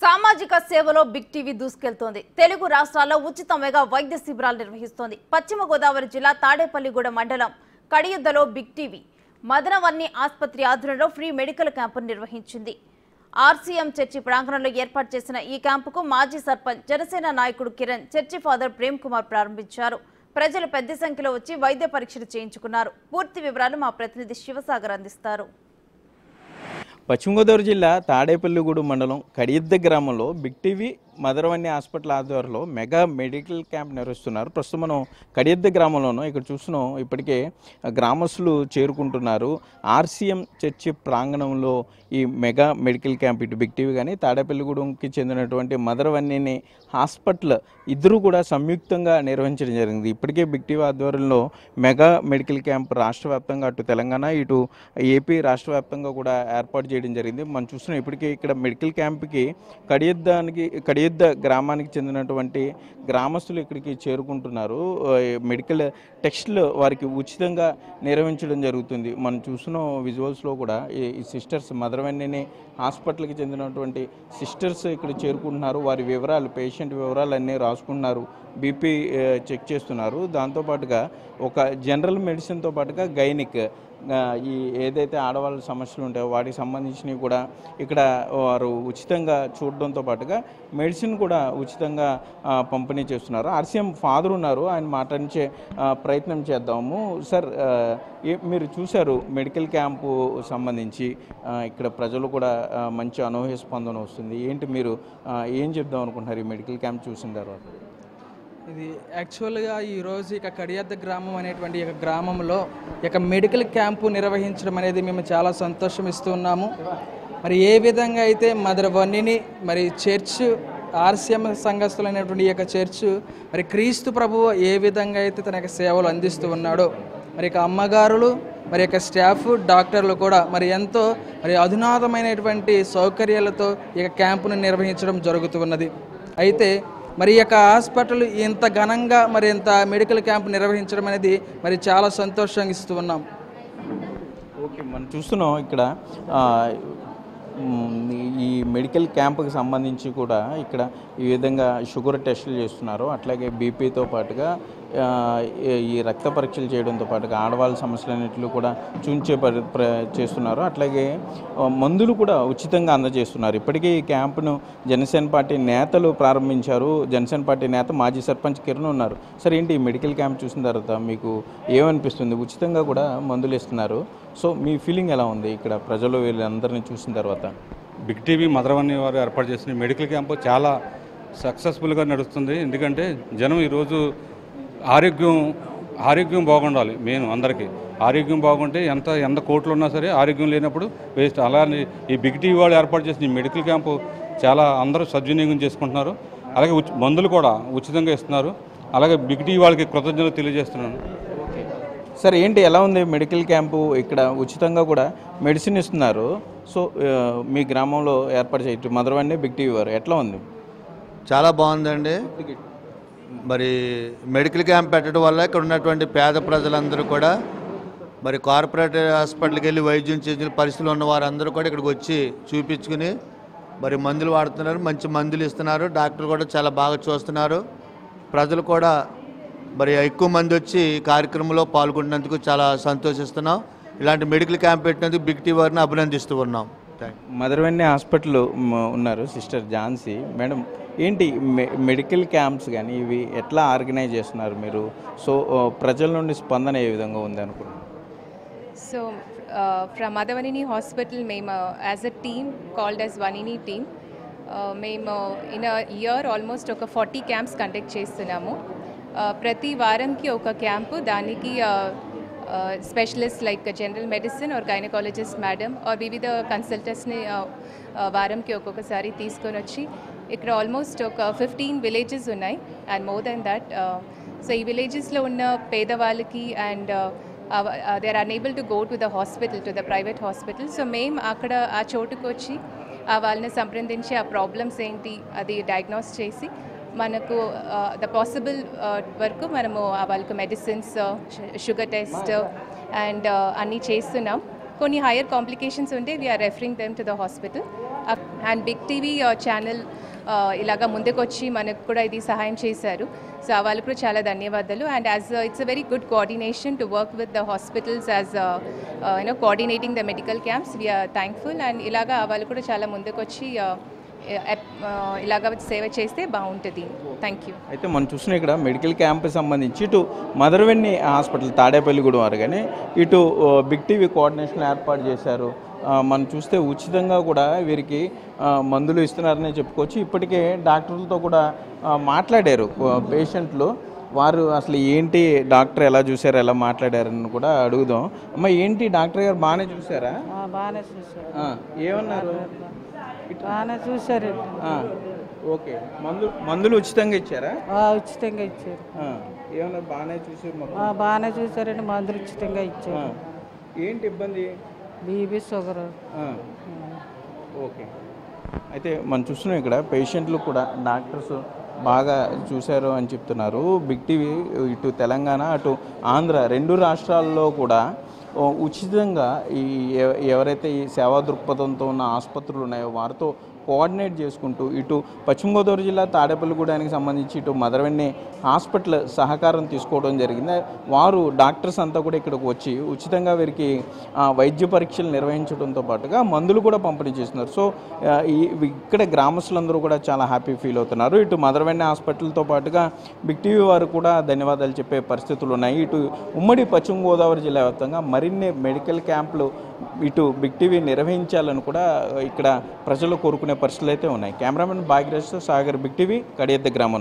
సామాజిక సేవలో big TV దూసుకెళ్తోంది. Telugu రాష్ట్రాల్లో ఉచిత మెగా వైద్య శిబిరాలు నిర్వహిస్తోంది. పశ్చిమ గోదావరి జిల్లా తాడేపల్లిగూడెం మండలం కడియుద్దలో బిగ్ టీవీ మదనవన్ని ఆసుపత్రి ఆధ్వర్యంలో ఫ్రీ మెడికల్ క్యాంపును నిర్వహించింది. ఆర్సీఎం చర్చి ప్రాంగణంలో ఏర్పాటు చేసిన ఈ క్యాంపుకు మాజీ సర్పంచ్ జనసేన నాయకుడు కిరణ్, చర్చి ఫాదర్ ప్రేమ్ కుమార్ ప్రారంభించారు. ప్రజలు పెద్ద సంఖ్యలో వచ్చి వైద్య పరీక్షలు చేయించుకున్నారు. పూర్తి వివరాలు మా ప్రతినిధి శివసాగర్ అందిస్తారు. పశ్చిమ గోదావరి జిల్లా తాడేపల్లిగూడెం మండలం కడియద్ద గ్రామంలో బిగ్ టీవీ మదనవన్ని హాస్పిటల్ ఆధ్వర్యంలో మెగా మెడికల్ క్యాంప్ నిర్వహిస్తున్నారు. ప్రస్తుతం మనం కడియద్ద గ్రామంలోనూ ఇక్కడ చూస్తున్నాం. ఇప్పటికే గ్రామస్తులు చేరుకుంటున్నారు. ఆర్సీఎం చర్చి ప్రాంగణంలో ఈ మెగా మెడికల్ క్యాంప్ ఇటు బిగ్ టీవీ కానీ తాడేపల్లిగూడెంకి చెందినటువంటి మదనవన్ని హాస్పిటల్ ఇద్దరు కూడా సంయుక్తంగా నిర్వహించడం జరిగింది. ఇప్పటికే బిగ్ టీవీ ఆధ్వర్యంలో మెగా మెడికల్ క్యాంప్ రాష్ట్ర వ్యాప్తంగా అటు తెలంగాణ ఇటు ఏపీ రాష్ట్ర వ్యాప్తంగా కూడా ఏర్పాటు చేయడం జరిగింది. మనం చూస్తున్నాం ఇప్పటికే ఇక్కడ మెడికల్ క్యాంప్కి కడియద్ద గ్రామానికి చెందినటువంటి గ్రామస్తులు ఇక్కడికి చేరుకుంటున్నారు. మెడికల్ టెస్టులు వారికి ఉచితంగా నిర్వహించడం జరుగుతుంది. మనం చూస్తున్న విజువల్స్లో కూడా ఈ సిస్టర్స్ మదనవన్ని హాస్పిటల్కి చెందినటువంటి సిస్టర్స్ ఇక్కడ చేరుకుంటున్నారు. వారి వివరాలు, పేషెంట్ వివరాలు అన్నీ రాసుకుంటున్నారు. బీపీ చెక్ చేస్తున్నారు. దాంతోపాటుగా ఒక జనరల్ మెడిసిన్తో పాటుగా గైనిక్ ఈ ఏదైతే ఆడవాళ్ళ సమస్యలు ఉంటాయో వాటికి సంబంధించినవి కూడా ఇక్కడ వారు ఉచితంగా చూడడంతో పాటుగా మెడిసిన్ కూడా ఉచితంగా పంపిణీ చేస్తున్నారు. ఆర్సీఎం ఫాదర్ ఉన్నారు, ఆయన మాట్లాడించే ప్రయత్నం చేద్దాము. సార్, మీరు చూశారు మెడికల్ క్యాంపు సంబంధించి ఇక్కడ ప్రజలు కూడా మంచి అనూహ్య స్పందన వస్తుంది. ఏంటి మీరు ఏం చెప్దాం అనుకుంటున్నారు ఈ మెడికల్ క్యాంప్ చూసిన తర్వాత? ఇది యాక్చువల్గా ఈరోజు ఇక కడియద్ద గ్రామం అనేటువంటి ఇక గ్రామంలో ఇక మెడికల్ క్యాంపు నిర్వహించడం అనేది మేము చాలా సంతోషం ఇస్తున్నాము. మరి ఏ విధంగా అయితే మదనవన్ని మరి చర్చ్ ఆర్సీఎం సంఘస్థులైనటువంటి ఈ యొక్క చర్చ్ మరి క్రీస్తు ప్రభువు ఏ విధంగా అయితే తన యొక్క సేవలు అందిస్తూ ఉన్నాడో మరి ఇక అమ్మగారులు మరి యొక్క స్టాఫ్ డాక్టర్లు కూడా మరి ఎంతో మరి అధునాతమైనటువంటి సౌకర్యాలతో ఇక క్యాంపును నిర్వహించడం జరుగుతూ ఉన్నది. అయితే మరి ఈ యొక్క హాస్పిటల్ ఇంత ఘనంగా మరి ఇంత మెడికల్ క్యాంప్ నిర్వహించడం అనేది మరి చాలా సంతోషంగా ఇస్తూ ఉన్నాం. ఓకే, మనం చూస్తున్నాం ఇక్కడ ఈ మెడికల్ క్యాంప్కి సంబంధించి కూడా ఇక్కడ ఈ విధంగా షుగర్ టెస్టులు చేస్తున్నారు. అట్లాగే బీపీతో పాటుగా ఈ రక్త పరీక్షలు చేయడంతో పాటుగా ఆడవాళ్ళ సమస్యలన్నింటిలో కూడా చూంచే చేస్తున్నారు. అట్లాగే మందులు కూడా ఉచితంగా అందజేస్తున్నారు. ఇప్పటికీ ఈ క్యాంపును జనసేన పార్టీ నేతలు ప్రారంభించారు. జనసేన పార్టీ నేత మాజీ సర్పంచ్ కిరణ్ ఉన్నారు. సరే, ఏంటి ఈ మెడికల్ క్యాంప్ చూసిన తర్వాత మీకు ఏమనిపిస్తుంది? ఉచితంగా కూడా మందులు ఇస్తున్నారు. సో మీ ఫీలింగ్ ఎలా ఉంది ఇక్కడ ప్రజలు వీళ్ళందరినీ చూసిన తర్వాత? బిగ్ టీవీ మదనవన్ని వారు ఏర్పాటు చేసిన మెడికల్ క్యాంపు చాలా సక్సెస్ఫుల్గా నడుస్తుంది. ఎందుకంటే జనం ఈరోజు ఆరోగ్యం బాగుండాలి. మెయిన్ అందరికీ ఆరోగ్యం బాగుంటే ఎంత కోట్లు ఉన్నా సరే ఆరోగ్యం లేనప్పుడు వేస్ట్. అలానే ఈ బిగ్ టీవీ వాళ్ళు ఏర్పాటు చేసిన ఈ మెడికల్ క్యాంపు చాలా అందరూ సద్వినియోగం చేసుకుంటున్నారు. అలాగే మందులు కూడా ఉచితంగా ఇస్తున్నారు. అలాగే బిగ్ టీవీ వాళ్ళకి కృతజ్ఞతలు తెలియజేస్తున్నాను. సార్, ఏంటి ఎలా ఉంది మెడికల్ క్యాంపు? ఇక్కడ ఉచితంగా కూడా మెడిసిన్ ఇస్తున్నారు. సో మీ గ్రామంలో ఏర్పాటు చేయొచ్చు మదనవన్ని బిగ్ టీవీ వారు ఎట్లా ఉంది? చాలా బాగుందండి. మరి మెడికల్ క్యాంప్ పెట్టడం వల్ల ఇక్కడ ఉన్నటువంటి పేద ప్రజలందరూ కూడా మరి కార్పొరేట్ హాస్పిటల్కి వెళ్ళి వైద్యం చేసిన పరిస్థితులు ఉన్న వారందరూ కూడా ఇక్కడికి వచ్చి చూపించుకుని మరి మందులు వాడుతున్నారు. మంచి మందులు ఇస్తున్నారు. డాక్టర్లు కూడా చాలా బాగా చూస్తున్నారు. ప్రజలు కూడా మరి ఎక్కువ మంది వచ్చి ఈ కార్యక్రమంలో పాల్గొన్నందుకు చాలా సంతోషిస్తున్నాం. ఇలాంటి మెడికల్ క్యాంప్ పెట్టినందుకు బిగ్ టీవీ వారిని అభినందిస్తూ ఉన్నాం. మదనవన్ని హాస్పిటల్ ఉన్నారు సిస్టర్ ఝాన్సీ మేడం. ఏంటి మెడికల్ క్యాంప్స్ కానీ ఇవి ఎట్లా ఆర్గనైజ్ చేస్తున్నారు మీరు? సో ప్రజల నుండి స్పందన ఏ విధంగా ఉంది అనుకుంటున్నారు? So from Madavanini Hospital, as a team called as Vanini team, in a year almost 40 camps conduct చేస్తున్నాము. ప్రతి వారంకి ఒక క్యాంపు, దానికి specialist like general medicine or gynaecologist madam or వివిధ కన్సల్టెంట్స్ని వారంకి ఒక్కొక్కసారి తీసుకొని వచ్చి ఇక్కడ ఆల్మోస్ట్ 15 విలేజెస్ ఉన్నాయి and more than that. So ఈ విలేజెస్లో ఉన్న పేదవాళ్ళకి and they are unable to go to the hospital, to the private hospital. So మేము అక్కడ ఆ చోటుకు వచ్చి వాళ్ళని సంప్రదించి ఆ ప్రాబ్లమ్స్ ఏంటి అది డయాగ్నోస్ చేసి మనకు ద పాసిబుల్ వరకు మనము వాళ్ళకు మెడిసిన్స్, షుగర్ టెస్ట్ అండ్ అన్నీ చేస్తున్నాం. కొన్ని హైయర్ కాంప్లికేషన్స్ ఉంటే we are referring them to the hospital. And big TV channel ఇలాగా ముందుకొచ్చి మనకు కూడా ఇది సహాయం చేశారు. సో వాళ్ళు కూడా చాలా ధన్యవాదాలు. And as it's a very good coordination to work with the hospitals as coordinating the medical camps. We are thankful. And ఇలాగా వాళ్ళు కూడా చాలా ముందుకొచ్చి ఇలాగ సేవ చేస్తే బాగుంటుంది. Thank you. అయితే మనం చూసిన ఇక్కడ మెడికల్ క్యాంప్ సంబంధించి ఇటు మదర్వెన్ని హాస్పిటల్ తాడేపల్లిగూడెం వారు కానీ ఇటు బిగ్ టీవీ కోఆర్డినేషన్ ఏర్పాటు చేశారు. మనం చూస్తే ఉచితంగా కూడా వీరికి మందులు ఇస్తున్నారని చెప్పుకోవచ్చు. ఇప్పటికే డాక్టర్లతో కూడా మాట్లాడారు పేషెంట్లు. వారు అసలు ఏంటి డాక్టర్ ఎలా చూసారు, ఎలా మాట్లాడారని కూడా అడుగుదాం. అమ్మ ఏంటి డాక్టర్ గారు బాగానే చూసారా? బాగానే చూసారు. ఏమన్నారు? బాగానే చూసారు. ఓకే. మందులు ఉచితంగా ఇచ్చారా? ఉచితంగా ఇచ్చారు. ఏమన్నా బాగానే చూసారు? బాగానే చూసారండి. మందులు ఉచితంగా ఇచ్చారు. ఏంటి ఇబ్బంది? BP sugar. ఓకే. అయితే మనం చూస్తున్నాం ఇక్కడ పేషెంట్లు కూడా డాక్టర్స్ బాగా చూశారు అని చెప్తున్నారు. బిగ్ టీవీ ఇటు తెలంగాణ అటు ఆంధ్ర రెండు రాష్ట్రాల్లో కూడా ఉచితంగా ఈ ఎవరైతే ఈ సేవా దృక్పథంతో ఉన్న ఆసుపత్రులు ఉన్నాయో వారితో కోఆర్డినేట్ చేసుకుంటూ ఇటు పశ్చిమ గోదావరి జిల్లా తాడేపల్లిగూడానికి సంబంధించి ఇటు మదర్వెన్ని హాస్పిటల్ సహకారం తీసుకోవడం జరిగింది. వారు డాక్టర్స్ అంతా కూడా ఇక్కడికి వచ్చి ఉచితంగా వీరికి వైద్య పరీక్షలు నిర్వహించడంతో పాటుగా మందులు కూడా పంపిణీ చేస్తున్నారు. సో ఇక్కడ గ్రామస్తులందరూ కూడా చాలా హ్యాపీ ఫీల్ అవుతున్నారు. ఇటు మదర్వెన్ని హాస్పిటల్తో పాటుగా బిగ్ టీవీ వారు కూడా ధన్యవాదాలు చెప్పే పరిస్థితులు ఉన్నాయి. ఇటు ఉమ్మడి పశ్చిమ గోదావరి జిల్లా వ్యాప్తంగా మరిన్ని మెడికల్ క్యాంపులు ఇటు బిగ్ టీవీ నిర్వహించాలని కూడా ఇక్కడ ప్రజలు కోరుకునే పరిస్థితులు అయితే ఉన్నాయి. Cameraman Bhagyaraj Sagar, big TV, Kadiyadda గ్రామం.